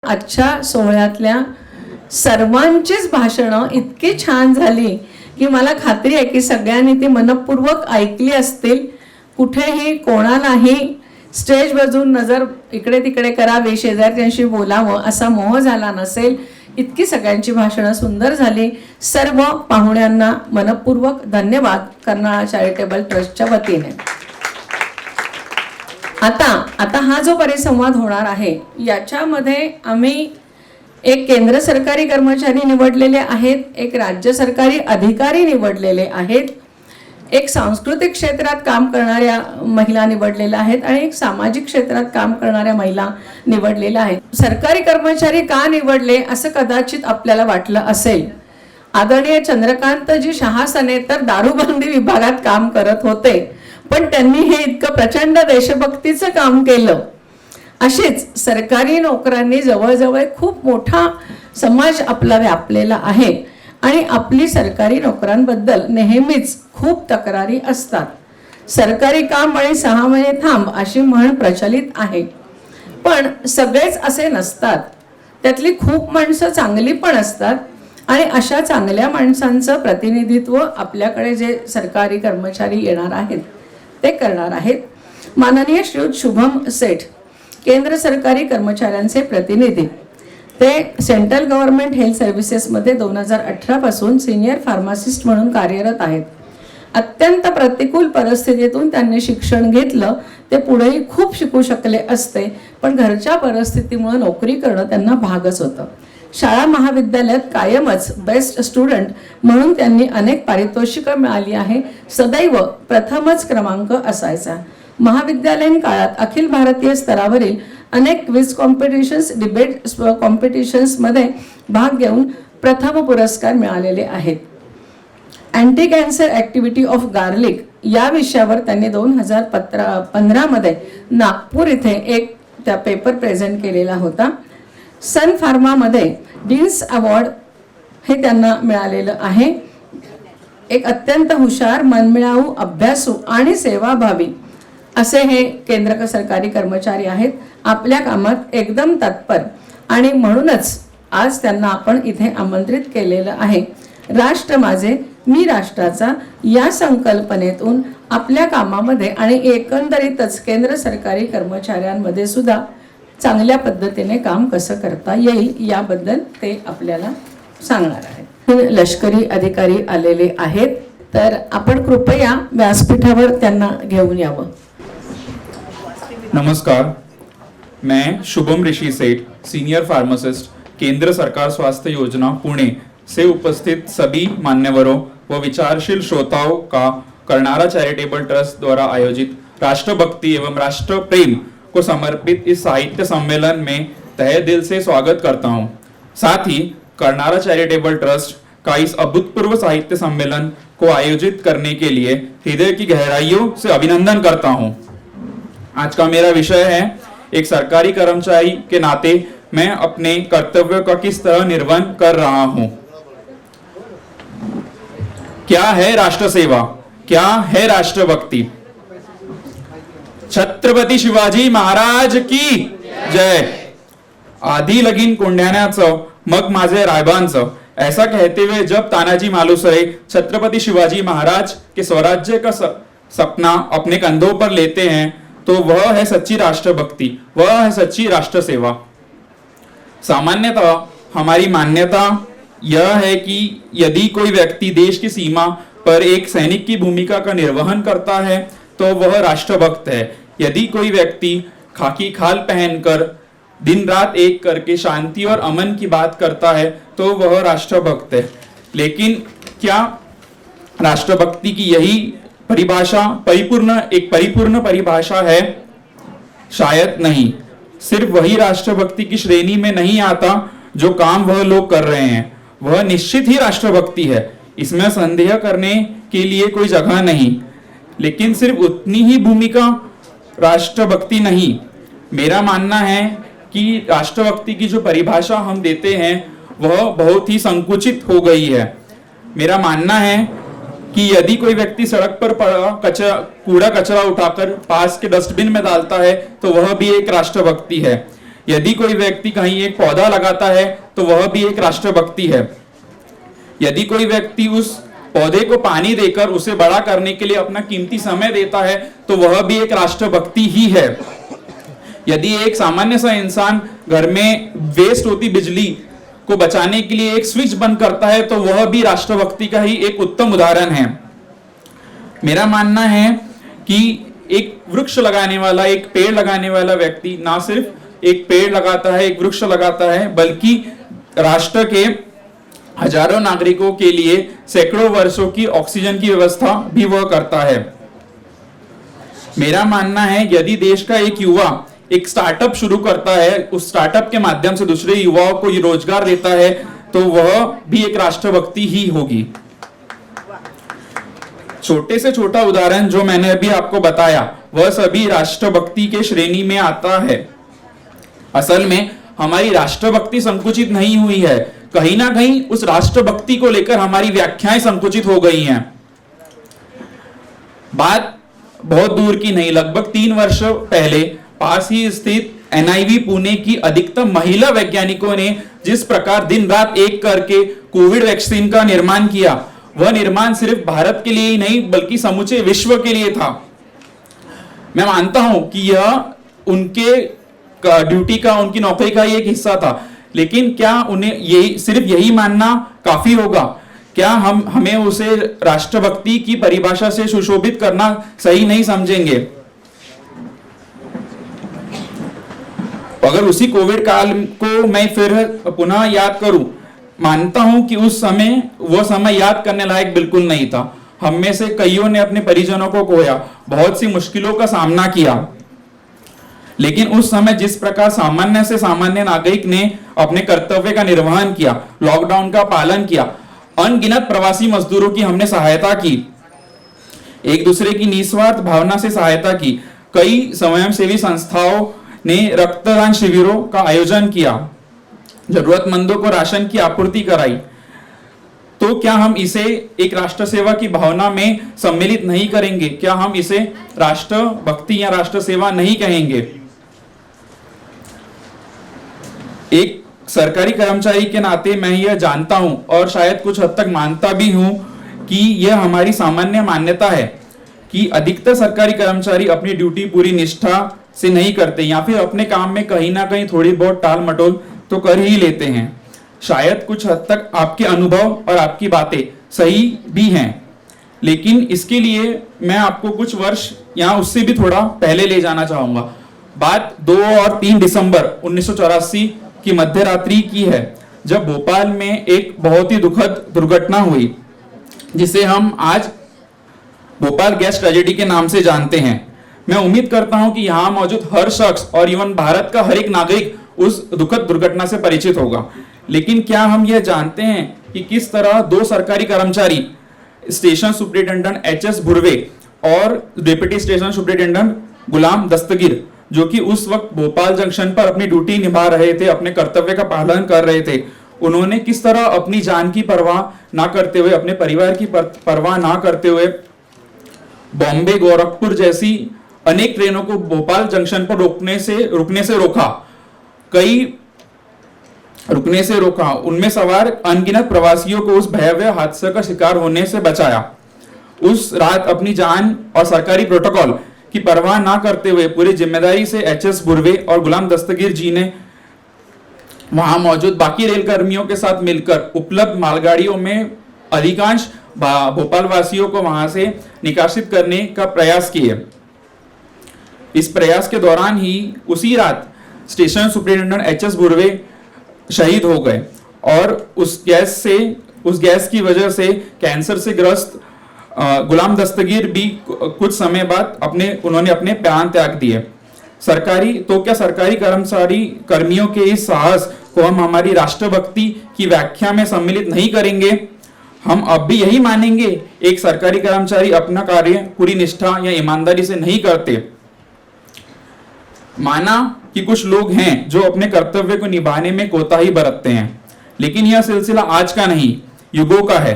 आजच्या सोहळ्यातल्या सर्वांचीच भाषणं इतकी छान झाली की मला खात्री आहे की सगळ्यांनी ती मनपूर्वक ऐकली असतील. कुठेही कोणालाही स्टेज बाजून नजर इकडे तिकडे करावी, शेजारच्यांशी बोलावं असा मोह झाला नसेल. इतकी सगळ्यांची भाषणं सुंदर झाली. सर्व पाहुण्यांना मनपूर्वक धन्यवाद कर्नाळा चॅरिटेबल ट्रस्टच्या वतीने. आता हा जो परिसंवाद होणार आहे याच्यामध्ये आम्ही एक केंद्र सरकारी कर्मचारी निवडलेले आहेत, एक राज्य सरकारी अधिकारी निवडलेले आहेत, एक सांस्कृतिक क्षेत्रात काम करणाऱ्या महिला निवडलेल्या आहेत आणि एक सामाजिक क्षेत्रात काम करणाऱ्या महिला निवडलेल्या आहेत. सरकारी कर्मचारी का निवडले असं कदाचित आपल्याला वाटलं असेल. आदरणीय चंद्रकांतजी शहासने तर दारूबंदी विभागात काम करत होते, पण त्यांनी हे इतकं प्रचंड देशभक्तीचं काम केलं. अशीच सरकारी नोकरांनी जवळजवळ खूप मोठा समाज आपला व्यापलेला आहे आणि आपली सरकारी नोकरांबद्दल नेहमीच खूप तक्रारी असतात. सरकारी काम आणि 6 महिने थांब अशी म्हण प्रचलित आहे, पण सगळेच असे नसतात. त्यातली खूप माणसं चांगली पण असतात आणि अशा चांगल्या माणसांचं प्रतिनिधित्व आपल्याकडे जे सरकारी कर्मचारी येणार आहेत ते करणार आहेत. माननीय श्री शुभम सेठ केंद्र सरकारी कर्मचाऱ्यांचे प्रतिनिधी, ते सेंट्रल गव्हर्नमेंट हेल्थ सर्व्हिसेसमध्ये 2018 पासून सिनियर फार्मासिस्ट म्हणून कार्यरत आहेत. अत्यंत प्रतिकूल परिस्थितीतून त्यांनी शिक्षण घेतलं. ते पुढेही खूप शिकू शकले असते, पण घरच्या परिस्थितीमुळे नोकरी करणं त्यांना भागच होतं. शाळा महाविद्यालयात कायमच बेस्ट स्टुडंट म्हणून त्यांनी अनेक पारितोषिकं मिळाली आहे. सदैव प्रथमच क्रमांक असायचा. महाविद्यालयीन काळात अखिल भारतीय स्तरावरील अनेक क्विज कॉम्पिटिशन्स, डिबेट कॉम्पिटिशन्समध्ये भाग घेऊन प्रथम पुरस्कार मिळालेले आहेत. Anti cancer activity of garlic या विषयावर त्यांनी 2015 मध्ये नागपूर इथे एक त्या पेपर प्रेझेंट केलेला होता. सन फार्मामध्ये डीन्स अवॉर्ड हे त्यांना मिळालेलं आहे. एक अत्यंत हुशार, मनमिळावू, अभ्यासू आणि सेवाभावी असे हे केंद्र सरकारी कर्मचारी आहेत. आपल्या कामात एकदम तत्पर आणि म्हणूनच आज त्यांना आपण इथे आमंत्रित केलेलं आहे. राष्ट्र माझे मी राष्ट्राचा या संकल्पनेतून आपल्या कामामध्ये आणि एकंदरीतच केंद्र सरकारी कर्मचाऱ्यांमध्ये सुद्धा चांगल्या पद्धतीने काम कसं करता येईल याबद्दल ते आपल्याला सांगणार आहेत. लष्करी अधिकारी आलेले आहेत, तर आपण कृपया व्यासपीठावर त्यांना घेऊन यावं. नमस्कार, मैं शुभम ऋषि सेठ, सीनियर फार्मासिस्ट, केंद्र सरकार स्वास्थ्य योजना पुणे से उपस्थित सभी मान्यवरों व विचारशील श्रोताओं का कर्नाळा चैरिटेबल ट्रस्ट द्वारा आयोजित राष्ट्रभक्ति एवं राष्ट्र प्रेम को समर्पित इस साहित्य सम्मेलन में तहे दिल से स्वागत करता हूं. साथ ही कर्नाळा चैरिटेबल ट्रस्ट का इस अभूतपूर्व साहित्य सम्मेलन को आयोजित करने के लिए हृदय की गहराइयों से अभिनंदन करता हूं. आज का मेरा विषय है, एक सरकारी कर्मचारी के नाते मैं अपने कर्तव्य का किस तरह निर्वहन कर रहा हूं. क्या है राष्ट्र सेवा, क्या है राष्ट्रभक्ति. छत्रपती शिवाजी महाराज की जय. आधी लगीन कोंढाण्याचं मग माझे रायबांचं, ऐसा कहते हुए जब तानाजी मालुसरे छत्रपति शिवाजी महाराज के स्वराज्य का सपना अपने कंधों पर लेते हैं तो वह है सच्ची राष्ट्रभक्ति, वह है सच्ची राष्ट्र सेवा. सामान्यतः हमारी मान्यता यह है कि यदि कोई व्यक्ति देश की सीमा पर एक सैनिक की भूमिका का निर्वहन करता है तो वह राष्ट्रभक्त है. यदि कोई व्यक्ति खाकी खाल पहनकर दिन रात एक करके शांति और अमन की बात करता है तो वह राष्ट्रभक्त है. लेकिन क्या राष्ट्रभक्ति की यही परिभाषा परिपूर्ण परिभाषा है? शायद नहीं. सिर्फ वही राष्ट्रभक्ति की श्रेणी में नहीं आता जो काम वह लोग कर रहे हैं. वह निश्चित ही राष्ट्रभक्ति है, इसमें संदेह करने के लिए कोई जगह नहीं. लेकिन सिर्फ उतनी ही भूमिका राष्ट्रभक्ति नहीं. मेरा मानना है कि राष्ट्रभक्ति की जो परिभाषा हम देते हैं वह बहुत ही संकुचित हो गई है. मेरा मानना है कि यदि कोई व्यक्ति सड़क पर पड़ा कूड़ा कचरा उठाकर पास के डस्टबिन में डालता है तो वह भी एक राष्ट्रभक्ति है. यदि कोई व्यक्ति कहीं एक पौधा लगाता है तो वह भी एक राष्ट्रभक्ति है। यदि कोई व्यक्ति उस पौधे को पानी देकर उसे बड़ा करने के लिए अपना कीमती समय देता है तो वह भी एक राष्ट्रभक्ति ही है। यदि एक सामान्य सा इंसान घर में वेस्ट होती बिजली को बचाने के लिए एक स्विच बंद करता है तो वह भी राष्ट्रभक्ति का ही एक उत्तम उदाहरण है। मेरा मानना है कि एक वृक्ष लगाने वाला, एक पेड़ लगाने वाला व्यक्ति ना सिर्फ एक पेड़ लगाता है, एक वृक्ष लगाता है, बल्कि राष्ट्र के हजारों नागरिकों के लिए सैकड़ों वर्षों की ऑक्सीजन की व्यवस्था भी वह करता है। मेरा मानना है यदि देश का एक युवा एक स्टार्टअप शुरू करता है, उस स्टार्टअप के माध्यम से दूसरे युवाओं को रोजगार देता है तो वह भी एक राष्ट्रभक्ति ही होगी। छोटे से छोटा उदाहरण जो मैंने अभी आपको बताया वह सभी राष्ट्रभक्ति के श्रेणी में आता है। असल में हमारी राष्ट्रभक्ति संकुचित नहीं हुई है, कहीं ना कहीं उस राष्ट्रभक्ति को लेकर हमारी व्याख्याएं संकुचित हो गई हैं। बात बहुत दूर की नहीं, लगभग 3 वर्ष पहले पास ही स्थित NIV पुणे की अधिकतम महिला वैज्ञानिकों ने जिस प्रकार दिन रात एक करके कोविड वैक्सीन का निर्माण किया, वह निर्माण सिर्फ भारत के लिए ही नहीं बल्कि समूचे विश्व के लिए था। मैं मानता हूं कि यह उनके ड्यूटी का, उनकी नौकरी का ही एक हिस्सा था, लेकिन क्या उन्हें यही मानना काफी होगा? क्या हमें उसे राष्ट्रभक्ति की परिभाषा से सुशोभित करना सही नहीं समझेंगे? अगर उसी कोविड काल को मैं फिर पुनः याद करूं, मानता हूं कि उस समय वो समय याद करने लायक बिल्कुल नहीं था। हम में से कईयों ने अपने परिजनों को खोया, बहुत सी मुश्किलों का सामना किया, लेकिन उस समय जिस प्रकार सामान्य से सामान्य नागरिक ने अपने कर्तव्य का निर्वहन किया, लॉकडाउन का पालन किया, अनगिनत प्रवासी मजदूरों की हमने सहायता की, एक दूसरे की निस्वार्थ भावना से सहायता की, कई स्वयंसेवी संस्थाओं ने रक्तदान शिविरों का आयोजन किया, जरूरतमंदों को राशन की आपूर्ति कराई, तो क्या हम इसे एक राष्ट्र सेवा की भावना में सम्मिलित नहीं करेंगे? क्या हम इसे राष्ट्र भक्ति या राष्ट्र सेवा नहीं कहेंगे? एक सरकारी कर्मचारी के नाते मैं यह जानता हूं और शायद कुछ हद तक मानता भी हूं कि यह हमारी सामान्य मान्यता है कि अधिकतर सरकारी कर्मचारी अपनी ड्यूटी पूरी निष्ठा से नहीं करते या फिर अपने काम में कहीं ना कहीं थोड़ी बहुत टाल मटोल तो कर ही लेते हैं। शायद कुछ हद तक आपके अनुभव और आपकी बातें सही भी हैं, लेकिन इसके लिए मैं आपको कुछ वर्ष या उससे भी थोड़ा पहले ले जाना चाहूंगा। बात 2 और 3 दिसंबर 1984 की मध्य रात्रि की है, जब भोपाल में एक बहुत ही दुखद दुर्घटना हुई जिसे हम आज भोपाल गैस ट्रेजेडी के नाम से जानते हैं। मैं उम्मीद करता हूं कि यहां मौजूद हर शख्स और इवन भारत का हर एक नागरिक उस दुखद दुर्घटना से परिचित होगा, लेकिन क्या हम यह जानते हैं कि किस तरह 2 सरकारी कर्मचारी, स्टेशन सुपरिटेंडेंट HS भुर्वे और डिप्टी स्टेशन सुपरिटेंडेंट गुलाम दस्तगीर, जो कि उस वक्त भोपाल जंक्शन पर अपनी ड्यूटी निभा रहे थे, अपने कर्तव्य का पालन कर रहे थे, उन्होंने किस तरह अपनी जान की परवाह ना करते हुए, अपने परिवार की परवाह ना करते हुए बॉम्बे गोरखपुर जैसी अनेक ट्रेनों को भोपाल जंक्शन पर रुकने से रोका, उनमें सवार अनगिनत प्रवासियों को उस भयावह हादसे का शिकार होने से बचाया। उस रात अपनी जान और सरकारी प्रोटोकॉल की परवाह ना करते हुए पूरी जिम्मेदारी से HS भुर्वे और गुलाम दस्तगीर जी ने वहां मौजूद बाकी रेल कर्मियों के साथ मिलकर उपलब्ध मालगाड़ियों में अधिकांश भोपाल वासियों को वहां से निकासित करने का प्रयास किए। इस प्रयास के दौरान ही उसी रात स्टेशन सुपरिटेंडेंट HS भुर्वे शहीद हो गए और उस गैस की वजह से कैंसर से ग्रस्त गुलाम दस्तगीर भी कुछ समय बाद उन्होंने अपने प्राण त्याग दिए। सरकारी कर्मियों के इस साहस को हम हमारी राष्ट्रभक्ति की व्याख्या में सम्मिलित नहीं करेंगे। हम अब भी यही मानेंगे, एक सरकारी कर्मचारी अपना कार्य पूरी निष्ठा या ईमानदारी से नहीं करते। माना कि कुछ लोग हैं जो अपने कर्तव्य को निभाने में कोताही बरतते हैं, लेकिन यह सिलसिला आज का नहीं, युगों का है।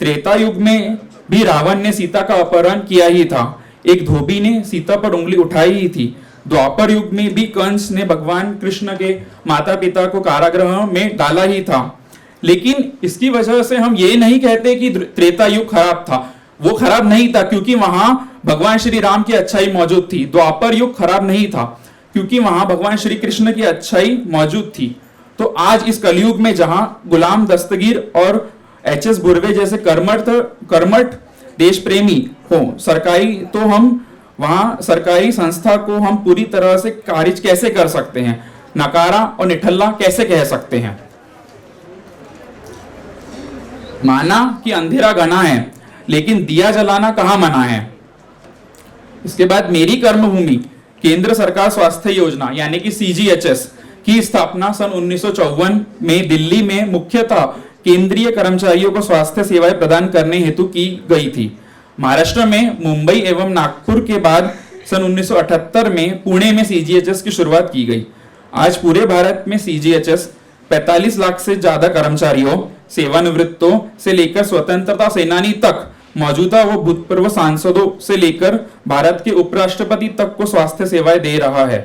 त्रेता युग में भी रावण ने सीता का अपहरण किया ही था, एक धोबी ने सीता पर उंगली उठाई ही थी, द्वापर युग में भी कंस ने भगवान कृष्ण के माता पिता को कारागृह में डाला ही था, लेकिन इसकी वजह से हम ये नहीं कहते कि त्रेता युग खराब था। वो खराब नहीं था क्योंकि वहां भगवान श्री राम की अच्छाई मौजूद थी। द्वापर युग खराब नहीं था क्योंकि वहां भगवान श्री कृष्ण की अच्छाई मौजूद थी। तो आज इस कलयुग में जहां गुलाम दस्तगीर और एच.एस. बुर्वे जैसे कर्मठ देश प्रेमी हो सरकारी, तो हम वहां सरकारी संस्था को हम पूरी तरह से खारिज कैसे कर सकते हैं, नकारा और निठल्ला कैसे कह सकते हैं। माना कि अंधेरा घना है, लेकिन दिया जलाना कहां मना है। इसके बाद मेरी कर्मभूमि केंद्र सरकार स्वास्थ्य योजना यानी कि CGHS की स्थापना सन 1954 में दिल्ली में मुख्यतः केंद्रीय कर्मचारियों को स्वास्थ्य सेवाएं प्रदान करने हेतु की गई थी। महाराष्ट्र में मुंबई एवं नागपुर के बाद सन 1978 में पुणे में CGHS की शुरुआत की गई। आज पूरे भारत में CGHS 45 लाख से ज्यादा कर्मचारियों, सेवानिवृत्तों से लेकर स्वतंत्रता सेनानी तक, मौजूदा व भूतपूर्व सांसदों से लेकर भारत के उपराष्ट्रपति तक को स्वास्थ्य सेवाएं दे रहा है।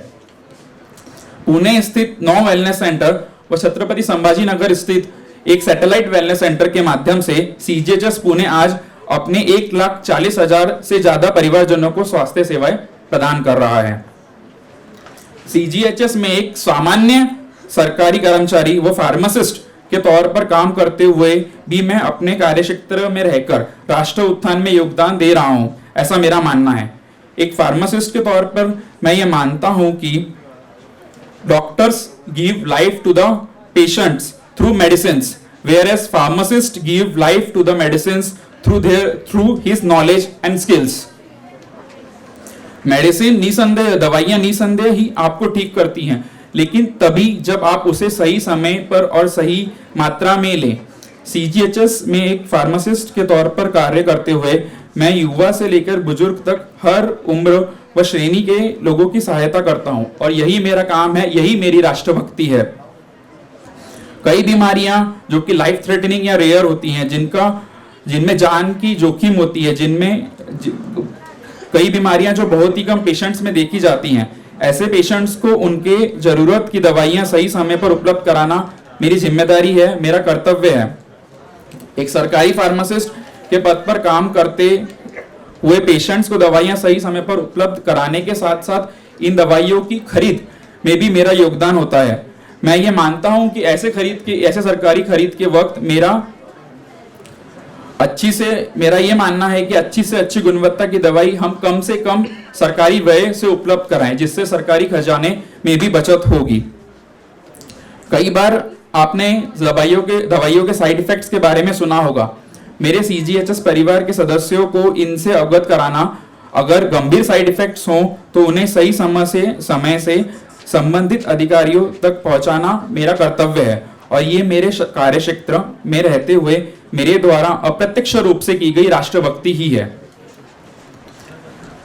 पुणे स्थित 9 वेलनेस सेंटर व छत्रपति संभाजी नगर स्थित एक सैटेलाइट वेलनेस सेंटर के माध्यम से CGHS पुणे आज अपने 1,40,000 से ज्यादा परिवारजनों को स्वास्थ्य सेवाएं प्रदान कर रहा है। CGHS में एक सामान्य सरकारी कर्मचारी व फार्मासिस्ट के तौर पर काम करते हुए भी मैं अपने कार्यक्षेत्र में रहकर राष्ट्र उत्थान में योगदान दे रहा हूं, ऐसा मेरा मानना है। एक फार्मासिस्ट के तौर पर मैं ये मानता हूं कि doctors give life to the patients through medicines, whereas pharmacists give life to the medicines through his knowledge and skills. Medicine निसंदेह, दवाइयां निसंदेह ही आपको ठीक करती हैं, लेकिन तभी जब आप उसे सही समय पर और सही मात्रा में लें। CGHS में एक फार्मासिस्ट के तौर पर कार्य करते हुए मैं युवा से लेकर बुजुर्ग तक हर उम्र व श्रेणी के लोगों की सहायता करता हूं और यही मेरा काम है, यही मेरी राष्ट्रभक्ति है। कई बीमारियां जो कि लाइफ थ्रेटनिंग या रेयर होती हैं, जिनमें जान की जोखिम होती है, कई बीमारियां जो बहुत ही कम पेशेंट्स में देखी जाती हैं, ऐसे पेशेंट्स को उनके जरूरत की दवाइयां सही समय पर उपलब्ध कराना मेरी जिम्मेदारी है, मेरा कर्तव्य है। एक सरकारी फार्मासिस्ट के पद पर काम करते हुए पेशेंट्स को दवाइयां सही समय पर उपलब्ध कराने के साथ साथ इन दवाइयों की खरीद में भी मेरा योगदान होता है। मैं ये मानता हूं कि ऐसे सरकारी खरीद के वक्त मेरा ये मानना है कि अच्छी से अच्छी गुणवत्ता की दवाई हम कम से कम सरकारी व्यय से उपलब्ध कराएं, जिससे सरकारी खजाने में भी बचत होगी। कई बार आपने दवाइयों के साइड इफेक्ट्स के बारे में सुना होगा। मेरे CGHS परिवार के सदस्यों को इनसे अवगत कराना, अगर गंभीर साइड इफेक्ट्स हों तो उन्हें सही समय से संबंधित अधिकारियों तक पहुंचाना मेरा कर्तव्य है और ये मेरे कार्यक्षेत्र में रहते हुए मेरे द्वारा अप्रत्यक्ष रूप से की गई राष्ट्रभक्ति ही है।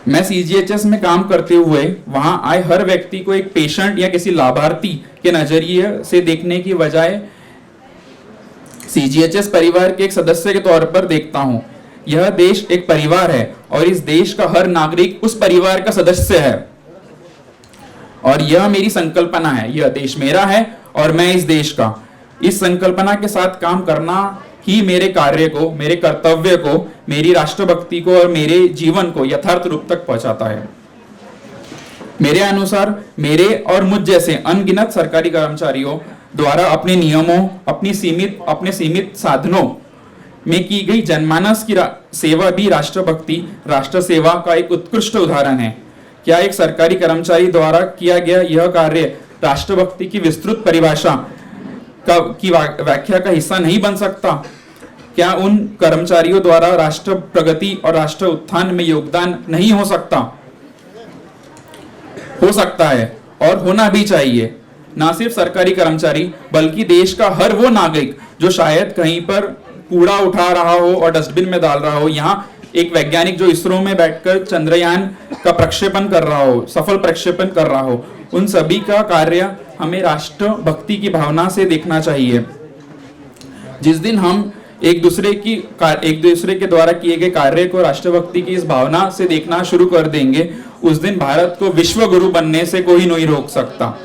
मैं CGHS में काम करते हुए वहां आए हर व्यक्ति को एक पेशेंट या किसी लाभार्थी के नजरिए से देखने की बजाय CGHS परिवार के एक सदस्य के तौर पर देखता हूं। यह देश एक परिवार है और इस देश का हर नागरिक उस परिवार का सदस्य है और यह मेरी संकल्पना है। यह देश मेरा है और मैं इस देश का। इस संकल्पना के साथ काम करना ही मेरे कार्य को, मेरे कर्तव्य को, मेरी राष्ट्रभक्ति को और मेरे जीवन को यथार्थ रूप तक पहुंचाता है। मेरे अनुसार मेरे और मुझ जैसे अनगिनत सरकारी कर्मचारियों द्वारा अपने नियमों, अपने सीमित साधनों में की गई जनमानस की सेवा भी राष्ट्रभक्ति, राष्ट्र सेवा का एक उत्कृष्ट उदाहरण है। क्या एक सरकारी कर्मचारी द्वारा किया गया यह कार्य राष्ट्रभक्ति की विस्तृत परिभाषा की व्याख्या का हिस्सा नहीं बन सकता? क्या उन कर्मचारियों द्वारा राष्ट्र प्रगति और राष्ट्र उत्थान में योगदान नहीं हो सकता? हो सकता है और होना भी चाहिए। ना सिर्फ सरकारी कर्मचारी बल्कि देश का हर वो नागरिक जो शायद कहीं पर कूड़ा उठा रहा हो और डस्टबिन में डाल रहा हो, यहाँ एक वैज्ञानिक जो इसरो में बैठकर चंद्रयान का प्रक्षेपण कर रहा हो, सफल प्रक्षेपण कर रहा हो, उन सभी का कार्य हमें राष्ट्र भक्ति की भावना से देखना चाहिए। जिस दिन हम एक दूसरे के द्वारा किए गए कार्य को राष्ट्रभक्ति की इस भावना से देखना शुरू कर देंगे उस दिन भारत को विश्व गुरु बनने से कोई नहीं रोक सकता।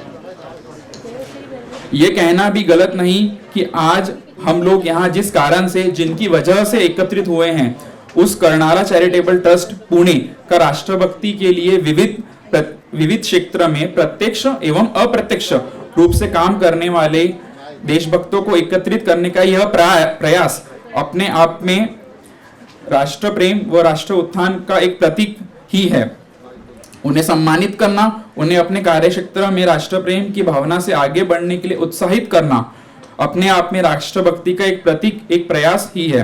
ये कहना भी गलत नहीं कि आज हम लोग यहाँ जिस कारण से, जिनकी वजह से एकत्रित हुए हैं, उस कर्नाला चैरिटेबल ट्रस्ट पुणे का राष्ट्रभक्ति के लिए विविध क्षेत्र में प्रत्यक्ष एवं अप्रत्यक्ष रूप से काम करने वाले देशभक्तों को एकत्रित करने का यह प्रयास अपने आप में राष्ट्र प्रेम व राष्ट्र उत्थान का एक प्रतीक ही है। उन्हें सम्मानित करना, उन्हें अपने कार्यक्षेत्र में राष्ट्र प्रेम की भावना से आगे बढ़ने के लिए उत्साहित करना अपने आप में राष्ट्रभक्ति का एक प्रतीक, एक प्रयास ही है।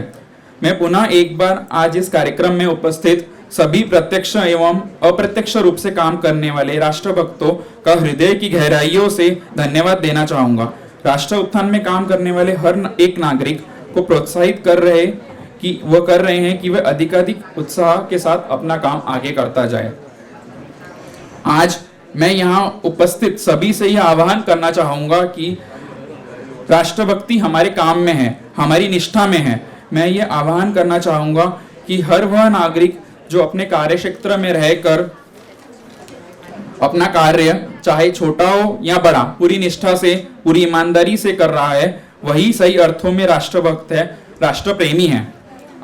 मैं पुनः एक बार आज इस कार्यक्रम में उपस्थित सभी प्रत्यक्ष एवं अप्रत्यक्ष रूप से काम करने वाले राष्ट्रभक्तों का हृदय की गहराइयों से धन्यवाद देना चाहूंगा। राष्ट्र उत्थान में काम करने वाले हर एक नागरिक को प्रोत्साहित कर रहे हैं कि वह अधिकाधिक उत्साह के साथ अपना काम आगे करता जाए। आज मैं यहाँ उपस्थित सभी से यह आह्वान करना चाहूंगा कि राष्ट्रभक्ति हमारे काम में है, हमारी निष्ठा में है। मैं ये आह्वान करना चाहूंगा कि हर वह नागरिक जो अपने कार्यक्षेत्र में रहकर अपना कार्य चाहे छोटा हो या बड़ा पूरी निष्ठा से, पूरी ईमानदारी से कर रहा है, वही सही अर्थों में राष्ट्रभक्त है, राष्ट्रप्रेमी है।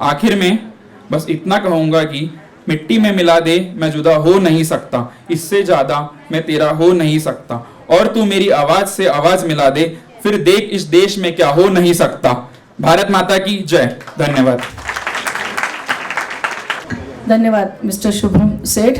आखिर में बस इतना कहूंगा कि मिट्टी में मिला दे मैं जुदा हो नहीं सकता, इससे ज्यादा मैं तेरा हो नहीं सकता, और तू मेरी आवाज से आवाज मिला दे, फिर देख इस देश में क्या हो नहीं सकता। भारत माता की जय। धन्यवाद। धन्यवाद मिस्टर शुभम सेठ।